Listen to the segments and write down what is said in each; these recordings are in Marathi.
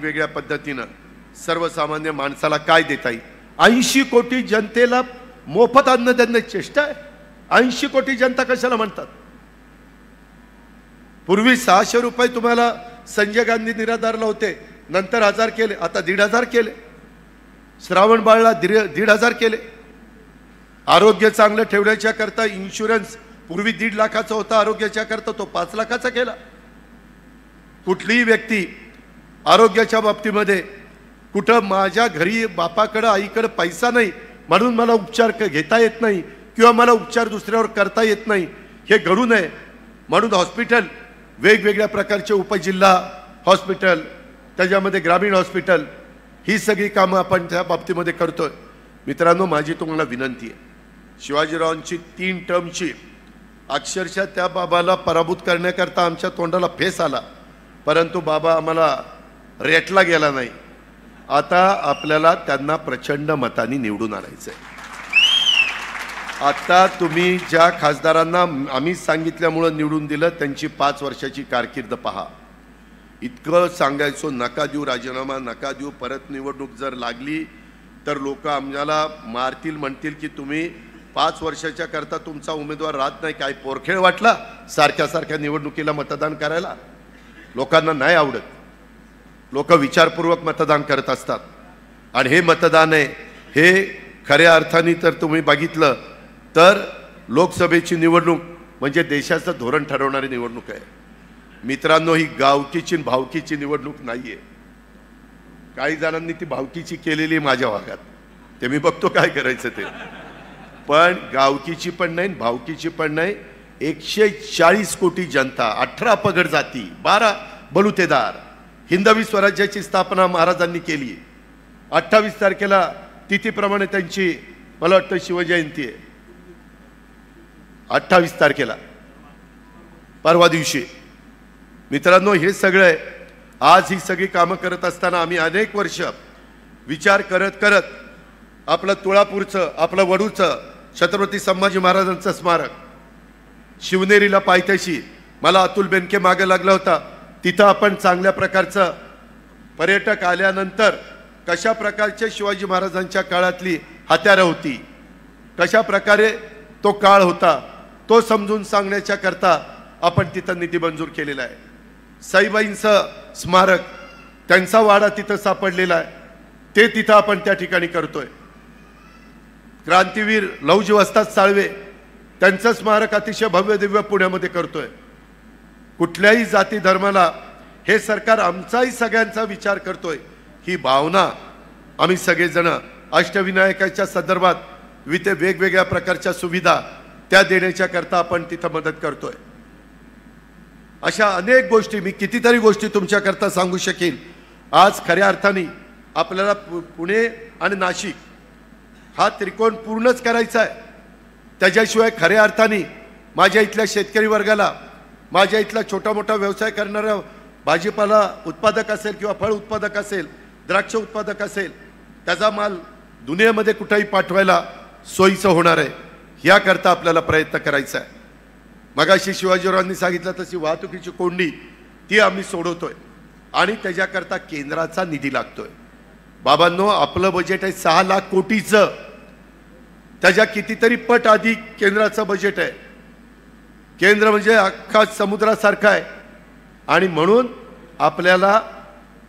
वेगवेगळ्या पद्धतीनं सर्वसामान्य माणसाला काय देता येईल. 80 कोटी जनतेला मोफत अन्न देण्याची चेष्टा आहे. 80 कोटी जनता कशाला म्हणतात. पूर्वी 600 रुपये तुम्हाला संजय गांधी निराधारला होते, नंतर 1000 केले, आता 1500 केले. श्रावण बाळला 1500 केले. आरोग्य चांगलं ठेवण्याच्या करता इन्शुरन्स पूर्वी 1.5 लाखाचा होता, आरोग्याच्या करता तो 5 लाखाचा केला. कुठलीही व्यक्ती आरोग्याच्या बाबतीमध्ये कुठं माझ्या घरी बापाकडे आईकडे पैसा नाही म्हणून मला उपचार घेता येत नाही किंवा मला उपचार दुसऱ्यावर करता येत नाही हे घडू नये म्हणून हॉस्पिटल वेगवेगळ्या प्रकारचे उपजिल्हा हॉस्पिटल, त्याच्यामध्ये ग्रामीण हॉस्पिटल, ही सगळी कामं आपण त्या बाबतीमध्ये करतोय. मित्रांनो, माझी तुम्हाला विनंती आहे, शिवाजीरावांची 3 टर्मची अक्षरशः त्या बाबाला पराभूत करण्याकरता आमच्या तोंडाला फेस आला, परंतु बाबा आम्हाला रेटला गेला नाही. आता आपल्याला त्यांना प्रचंड मतांनी निवडून आणायचं आहे. आता तुम्ही ज्या खासदारांना आम्ही सांगितल्यामुळे निवडून दिलं त्यांची 5 वर्षाची कारकीर्द पहा. इतकं सांगायचो नका देऊ राजीनामा, नका देऊ, परत निवडणूक जर लागली तर लोक आम्हाला मारतील, म्हणतील की तुम्ही 5 वर्षाच्या करता तुमचा उमेदवार राहत नाही. काय पोरखेळ वाटला सारख्या सारख्या निवडणुकीला मतदान करायला. लोकांना नाही आवडत. लोक विचारपूर्वक मतदान करत असतात आणि हे मतदान आहे हे खऱ्या अर्थाने तर तुम्ही बघितलं तर लोकसभेची निवडणूक म्हणजे देशाचं धोरण ठरवणारी निवडणूक आहे. मित्रांनो, ही गावकीची भावकीची निवडणूक नाहीये. काही जणांनी ती भावकीची केलेली माझ्या भागात, ते मी बघतो काय करायचं ते. पण गावकीची पण नाही, भावकीची पण नाही. 140 कोटी जनता, 18 पगड जाती, 12 बलुतेदार. हिंदवी स्वराज्याची स्थापना महाराजांनी केली. 28 तारखेला तिथीप्रमाणे त्यांची मला वाटतं शिवजयंती आहे. 28 तारखेला परवा दिवशी. मित्रांनो, हे सगळं आज ही सगळी कामं करत असताना आम्ही अनेक वर्ष विचार करत करत आपलं तुळापूरचं, आपलं वडूचं छत्रपती संभाजी महाराजांचं स्मारक, शिवनेरीला पायथ्याशी मला अतुल बेनके मागे लागला होता. तिथं आपण चांगल्या प्रकारचं पर्यटक आल्यानंतर कशा प्रकारचे शिवाजी महाराजांच्या काळातली हत्यारं होती, कशा प्रकारे तो काळ होता, तो समजून सांगण्याच्या करता आपण तिथं निधी मंजूर केलेला आहे. साईबाईंचं स्मारक, त्यांचा वाडा तिथं सापडलेला आहे, ते तिथं आपण त्या ठिकाणी करतोय. क्रांतीवीर लौजी वस्ताद साळवे त्यांचं स्मारक अतिशय भव्य दिव्य पुण्यामध्ये करतोय. कुठल्याही जाती धर्माला हे सरकार आमचाही सगळ्यांचा विचार करतोय ही भावना आम्ही सगळेजण अष्टविनायकाच्या संदर्भात वेगवेगळ्या प्रकारच्या सुविधा त्या देण्याच्या करता आपण तिथं मदत करतोय. अशा अनेक गोष्टी, मी कितीतरी गोष्टी तुमच्या करता सांगू शकेन. आज खऱ्या अर्थाने आपल्याला पुणे आणि नाशिक हा त्रिकोण पूर्णच करायचा आहे. त्याच्याशिवाय खऱ्या अर्थाने माझ्या इथल्या शेतकरी वर्गाला, माझ्या इथला छोटा मोठा व्यवसाय करणारा भाजीपाला उत्पादक असेल किंवा फळ उत्पादक असेल, द्राक्ष उत्पादक असेल, त्याचा माल दुनियेमध्ये कुठेही पाठवायला सोयीचं होणार आहे. याकरता आपल्याला प्रयत्न करायचा आहे. मगाशी शिवाजीरावांनी सांगितलं तशी वाहतुकीची कोंडी ती आम्ही सोडवतोय आणि त्याच्याकरता केंद्राचा निधी लागतोय. बाबांनो, आपलं बजेट आहे 6 लाख कोटीचं, त्याच्या कितीतरी पट अधिक केंद्राचं बजेट आहे. केंद्र म्हणजे अख्खा समुद्रासारखा आहे आणि म्हणून आपल्याला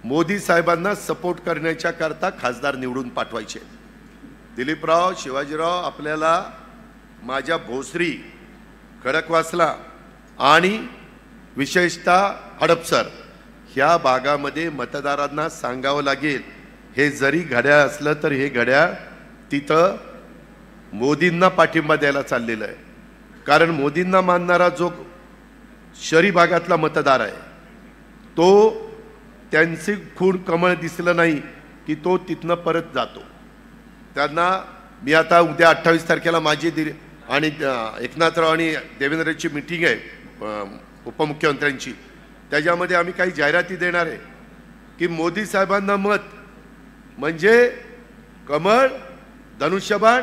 मोदी साहेबांना सपोर्ट करण्याच्या करता खासदार निवडून पाठवायचे. दिलीपराव, शिवाजीराव, आपल्याला माझ्या भोसरी, खडकवासला आणि विशेषतः हडपसर ह्या भागामध्ये मतदारांना सांगावं लागेल, हे जरी घड्याळ असलं तर हे घड्याळ तिथं मोदींना पाठिंबा द्यायला चाललेलं आहे. कारण मोदींना मानणारा जो शहरी भागातला मतदार आहे तो त्यांचे खूण कमळ दिसलं नाही की तो तिथनं परत जातो. त्यांना मी आता उद्या 28 तारखेला माझी आणि एकनाथराव आणि देवेंद्रची मीटिंग आहे उपमुख्यमंत्र्यांची. त्याच्यामध्ये आम्ही काही जाहिराती देणार आहे की मोदी साहेबांना मत म्हणजे कमळ, धनुष्यबाण